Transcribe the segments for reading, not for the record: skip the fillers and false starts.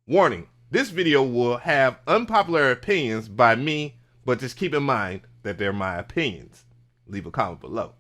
Warning, this video will have unpopular opinions by me, but just keep in mind that they're my opinions. Leave a comment below.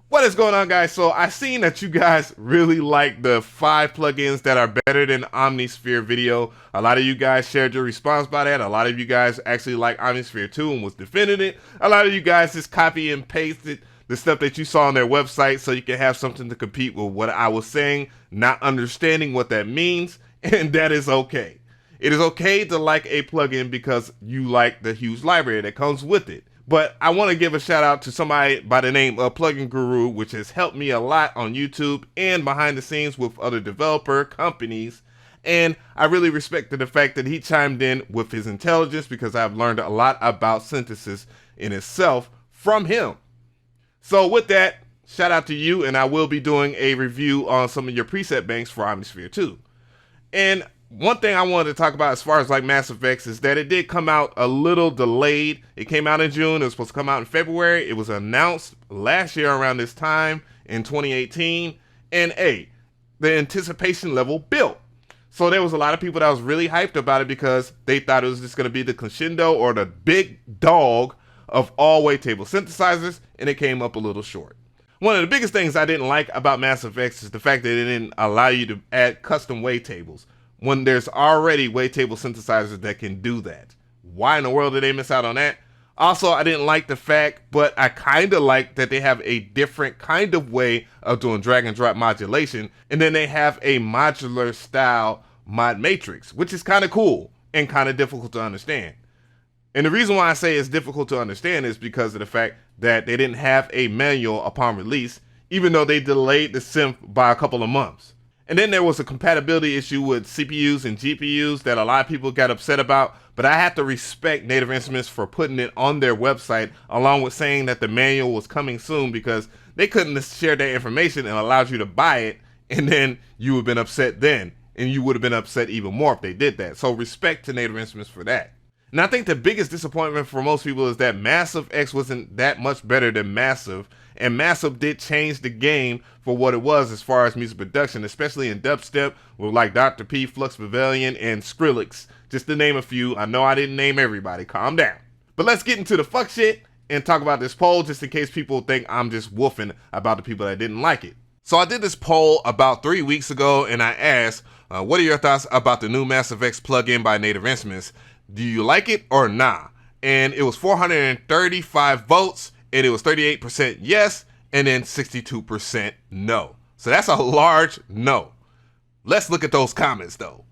What is going on, guys? So I seen that you guys really like the 5 plugins that are better than Omnisphere video. A lot of you guys shared your response by that. A lot of you guys actually like Omnisphere 2 and was defending it. A lot of you guys just copy and pasted the stuff that you saw on their website so you can have something to compete with what I was saying, not understanding what that means, and that is okay. It is okay to like a plugin because you like the huge library that comes with it. But I want to give a shout out to somebody by the name of Plugin Guru, which has helped me a lot on YouTube and behind the scenes with other developer companies. And I really respected the fact that he chimed in with his intelligence because I've learned a lot about synthesis in itself from him. So with that, shout out to you, and I will be doing a review on some of your preset banks for Omnisphere 2. And one thing I wanted to talk about as far as like Mass Effects is that it did come out a little delayed. It came out in June. It was supposed to come out in February. It was announced last year around this time in 2018. And the anticipation level built. So there was a lot of people that was really hyped about it because they thought it was just going to be the crescendo or the big dog of all wavetable synthesizers, and it came up a little short. One of the biggest things I didn't like about Mass Effects is the fact that it didn't allow you to add custom wavetables when there's already wavetable synthesizers that can do that. Why in the world did they miss out on that? Also, I didn't like the fact, but I kind of like that they have a different kind of way of doing drag and drop modulation, and then they have a modular style mod matrix, which is kind of cool and kind of difficult to understand. And the reason why I say it's difficult to understand is because of the fact that they didn't have a manual upon release, even though they delayed the synth by a couple of months. And then there was a compatibility issue with CPUs and GPUs that a lot of people got upset about, but I have to respect Native Instruments for putting it on their website, along with saying that the manual was coming soon, because they couldn't have shared that information and allowed you to buy it, and then you would have been upset then, and you would have been upset even more if they did that. So respect to Native Instruments for that. And I think the biggest disappointment for most people is that Massive X wasn't that much better than Massive, and Massive did change the game for what it was as far as music production, especially in dubstep with like Dr. P, Flux Pavilion, and Skrillex, just to name a few. I know I didn't name everybody, calm down. But let's get into the fuck shit and talk about this poll, just in case people think I'm just woofing about the people that didn't like it. So I did this poll about 3 weeks ago, and I asked, what are your thoughts about the new Massive X plugin by Native Instruments? Do you like it or nah? And it was 435 votes, and it was 38% yes, and then 62% no. So that's a large no. Let's look at those comments though.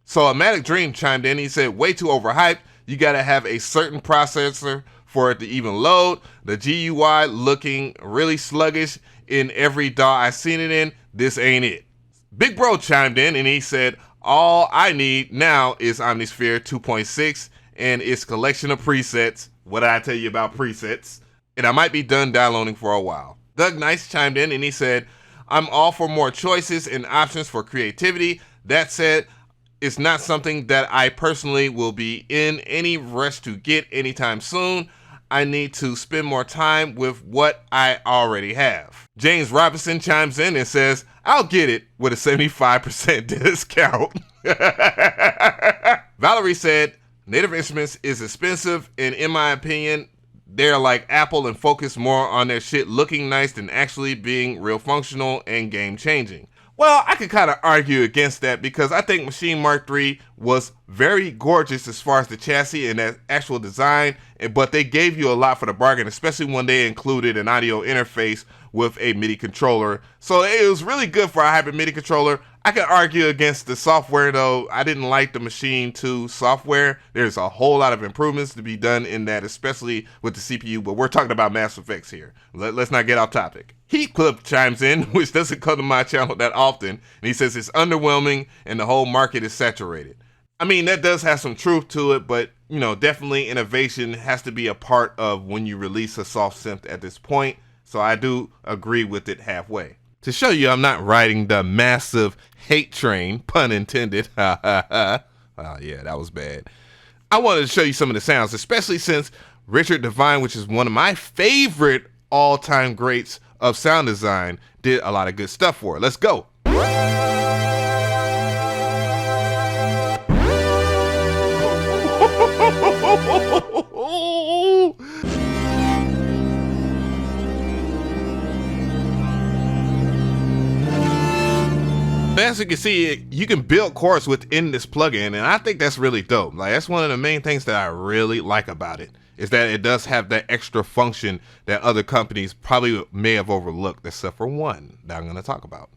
So Amatic Dream chimed in. He said, way too overhyped. You gotta have a certain processor for it to even load. The GUI looking really sluggish in every DAW I seen it in. This ain't it. Big Bro chimed in and he said, all I need now is Omnisphere 2.6 and its collection of presets. What did I tell you about presets? And I might be done downloading for a while. Doug Nice chimed in and he said, I'm all for more choices and options for creativity. That said, it's not something that I personally will be in any rush to get anytime soon. I need to spend more time with what I already have. James Robinson chimes in and says, I'll get it with a 75% discount. Valerie said, Native Instruments is expensive, and in my opinion, they're like Apple and focus more on their shit looking nice than actually being real functional and game changing. Well, I could kind of argue against that because I think Machine Mark III was very gorgeous as far as the chassis and that actual design, but they gave you a lot for the bargain, especially when they included an audio interface with a MIDI controller. So it was really good for a hybrid MIDI controller. I could argue against the software though. I didn't like the Machine 2 software. There's a whole lot of improvements to be done in that, especially with the CPU, but we're talking about Mass Effects here. Let's not get off topic. Heatcliff chimes in, which doesn't come to my channel that often, and he says it's underwhelming and the whole market is saturated. I mean, that does have some truth to it, but you know, definitely innovation has to be a part of when you release a soft synth at this point. So I do agree with it halfway. To show you I'm not riding the massive hate train, pun intended, oh yeah, that was bad. I wanted to show you some of the sounds, especially since Richard Devine, which is one of my favorite all-time greats of sound design did a lot of good stuff for it. Let's go. As you can see, you can build chords within this plugin, and I think that's really dope. Like, that's one of the main things that I really like about it, is that it does have that extra function that other companies probably may have overlooked, except for one that I'm going to talk about.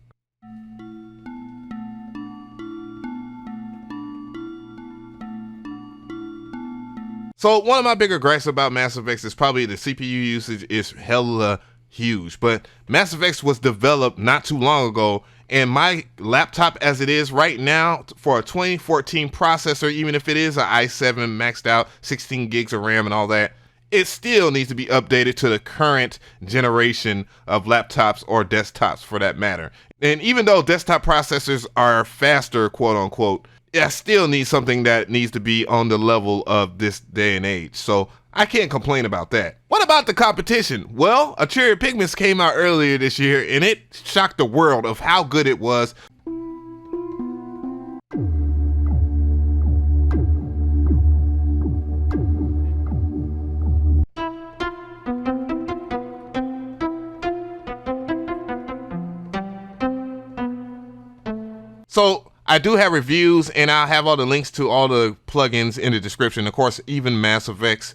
So one of my bigger gripes about Mass Effect is probably the CPU usage is hella huge, but Mass Effect was developed not too long ago, and my laptop as it is right now for a 2014 processor, even if it is an i7 maxed out 16 gigs of RAM and all that, it still needs to be updated to the current generation of laptops or desktops for that matter. And even though desktop processors are faster, quote unquote, I still need something that needs to be on the level of this day and age. So I can't complain about that. What about the competition? Well, Arturia Pigments came out earlier this year and it shocked the world of how good it was. So I do have reviews, and I'll have all the links to all the plugins in the description. Of course, even Mass Effects.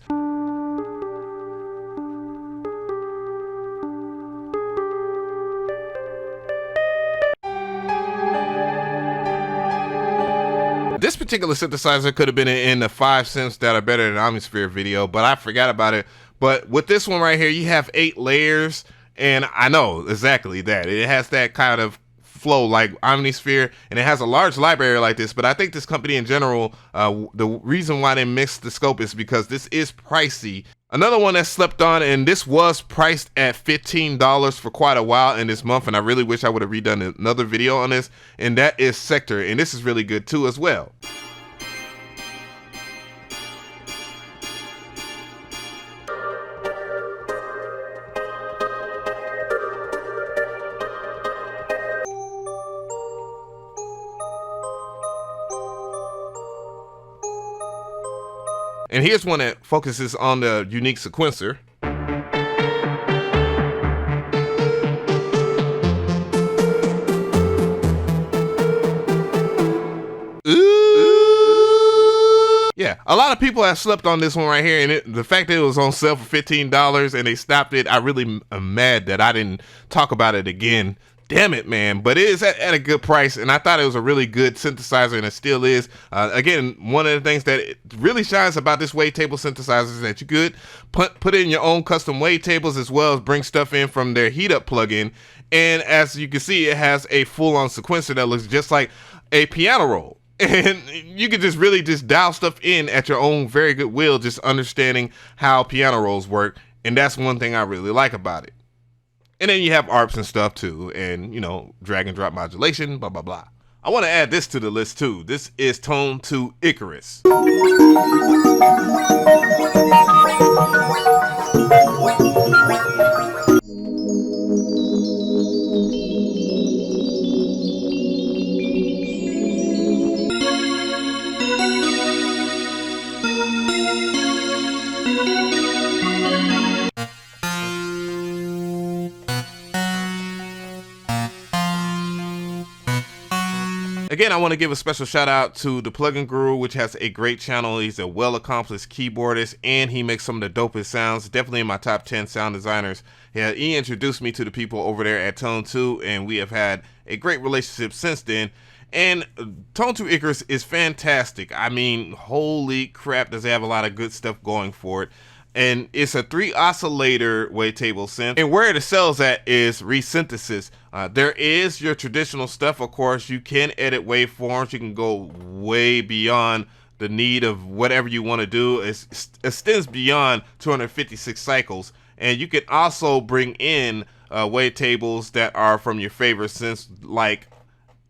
This particular synthesizer could have been in the 5 synths that are better than Omnisphere video, but I forgot about it. But with this one right here, you have 8 layers, and I know exactly that. It has that kind of flow like Omnisphere, and it has a large library like this, but I think this company in general, the reason why they mixed the scope is because this is pricey. Another one that slept on, and this was priced at $15 for quite a while in this month, and I really wish I would have redone another video on this, and that is Sektor, and this is really good too as well. And here's one that focuses on the unique sequencer. Ooh. Yeah, a lot of people have slept on this one right here, and the fact that it was on sale for $15 and they stopped it, I really am mad that I didn't talk about it again. Damn it, man. But it is at a good price, and I thought it was a really good synthesizer, and it still is. Again, one of the things that it really shines about this wavetable synthesizer is that you could put in your own custom wavetables as well as bring stuff in from their heat up plugin. And as you can see, it has a full-on sequencer that looks just like a piano roll. And you can just really just dial stuff in at your own very good will, just understanding how piano rolls work. And that's one thing I really like about it. And then you have ARPs and stuff too, and you know, drag and drop modulation, blah, blah, blah. I want to add this to the list too. This is Tone2 Icarus. Again, I want to give a special shout out to the Plugin Guru, which has a great channel. He's a well-accomplished keyboardist, and he makes some of the dopest sounds. Definitely in my top 10 sound designers. Yeah, he introduced me to the people over there at Tone2, and we have had a great relationship since then. And Tone2 Icarus is fantastic. I mean, holy crap, does it have a lot of good stuff going for it. And it's a 3 oscillator wavetable synth, and where it excels at is resynthesis. There is your traditional stuff, of course. You can edit waveforms. You can go way beyond the need of whatever you want to do. It extends beyond 256 cycles, and you can also bring in wavetables that are from your favorite synths like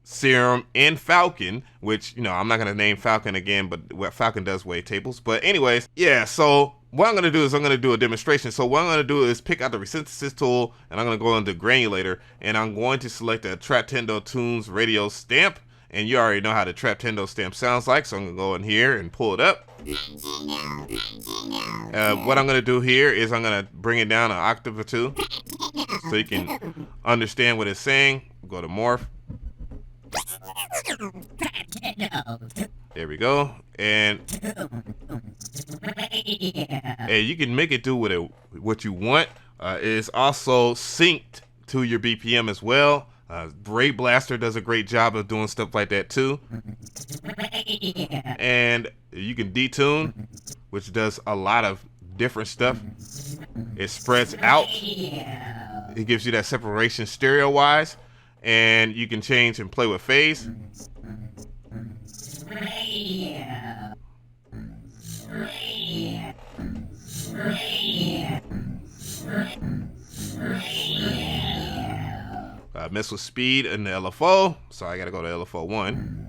Serum and Falcon, which, you know, I'm not going to name Falcon again, but Falcon does wavetables. But anyways, yeah, so what I'm going to do is I'm going to do a demonstration. So what I'm going to do is pick out the resynthesis tool, and I'm going to go into granulator, and I'm going to select a Traptendo Tunes radio stamp. And you already know how the Traptendo stamp sounds like, so I'm going to go in here and pull it up. What I'm going to do here is I'm going to bring it down an octave or two so you can understand what it's saying. Go to morph. There we go. And you can make it do what you want. It's also synced to your BPM as well. Rate Blaster does a great job of doing stuff like that too. And you can detune, which does a lot of different stuff. It spreads out. It gives you that separation stereo wise. And you can change and play with phase. Mess with speed in the LFO, so I gotta go to LFO 1.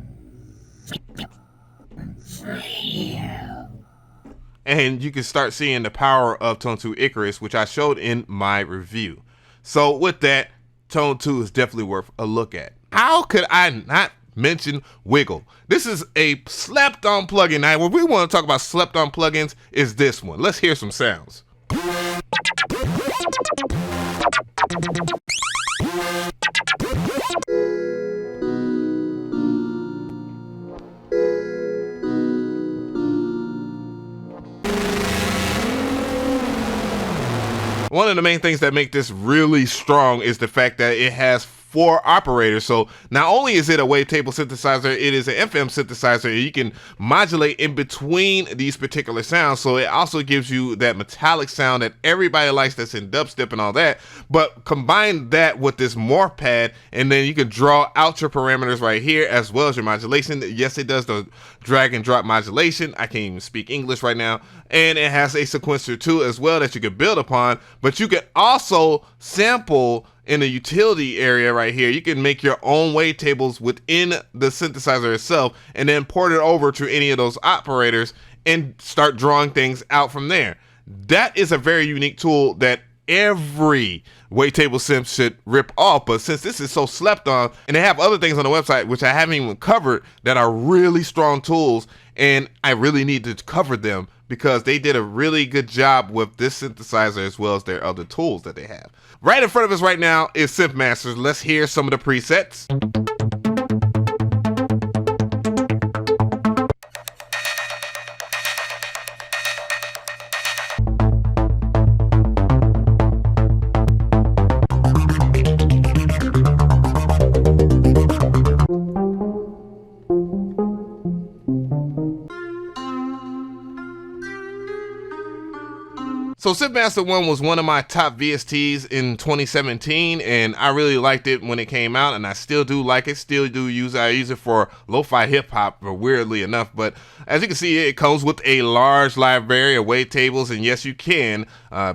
And you can start seeing the power of Tone2 Icarus, which I showed in my review. So with that, Tone2 is definitely worth a look at. How could I not mention Wiggle? This is a slept on plugin. Now, when we want to talk about slept on plugins, is this one. Let's hear some sounds. One of the main things that make this really strong is the fact that it has 4 operators. So not only is it a wavetable synthesizer, it is an FM synthesizer. You can modulate in between these particular sounds. So it also gives you that metallic sound that everybody likes, that's in dubstep and all that. But combine that with this morph pad, and then you can draw out your parameters right here as well as your modulation. Yes, it does the drag and drop modulation. I can't even speak English right now. And it has a sequencer too as well that you can build upon. But you can also sample in the utility area right here. You can make your own wavetables within the synthesizer itself and then port it over to any of those operators and start drawing things out from there. That is a very unique tool that every wavetable synth should rip off, but since this is so slept on, and they have other things on the website which I haven't even covered that are really strong tools, and I really need to cover them because they did a really good job with this synthesizer as well as their other tools that they have. Right in front of us right now is Synthmaster. Let's hear some of the presets. So Synthmaster One was one of my top VSTs in 2017, and I really liked it when it came out, and I still do like it, still do use it. I use it for lo-fi hip-hop, weirdly enough, but as you can see, it comes with a large library of wavetables, and yes, you can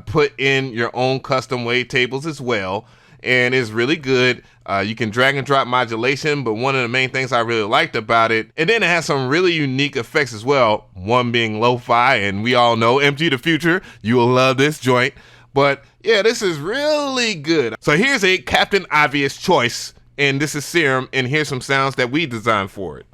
put in your own custom wavetables as well, and it's really good. You can drag and drop modulation, but one of the main things I really liked about it, and then it has some really unique effects as well, one being lo-fi, and we all know MG the Future, you will love this joint. But yeah, this is really good. So here's a Captain Obvious choice, and this is Serum, and here's some sounds that we designed for it.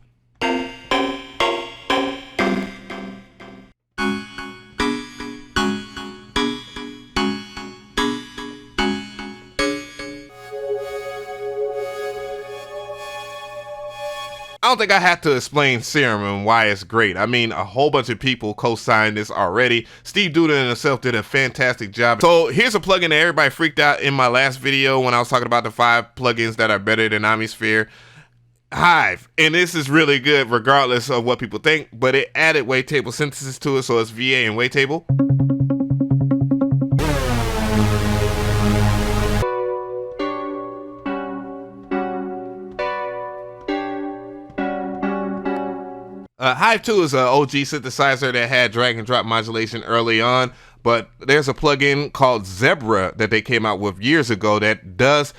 I don't think I have to explain Serum and why it's great. I mean, a whole bunch of people co-signed this already. Steve Duda himself did a fantastic job. So here's a plugin that everybody freaked out in my last video when I was talking about the 5 plugins that are better than Omnisphere. Hive. And this is really good regardless of what people think, but it added wavetable synthesis to it, so it's VA and wavetable. Hive 2 is an OG synthesizer that had drag and drop modulation early on, but there's a plugin called Zebra that they came out with years ago that does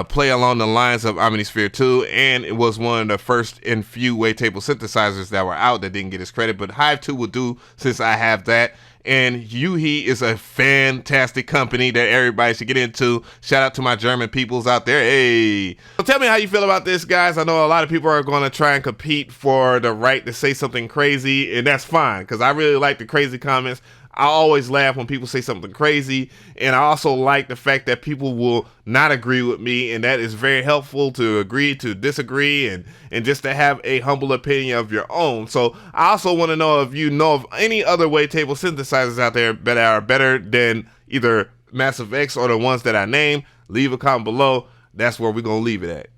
play along the lines of Omnisphere 2, and it was one of the first and few wavetable synthesizers that were out that didn't get its credit, but Hive 2 will do since I have that. and Yuhi is a fantastic company that everybody should get into. Shout out to my German peoples out there. Hey. So tell me how you feel about this, guys. I know a lot of people are going to try and compete for the right to say something crazy, and that's fine, because I really like the crazy comments. I always laugh when people say something crazy, and I also like the fact that people will not agree with me, and that is very helpful, to agree to disagree and just to have a humble opinion of your own. So I also want to know if you know of any other wavetable synthesizers out there that are better than either Massive X or the ones that I named. Leave a comment below. That's where we're going to leave it at.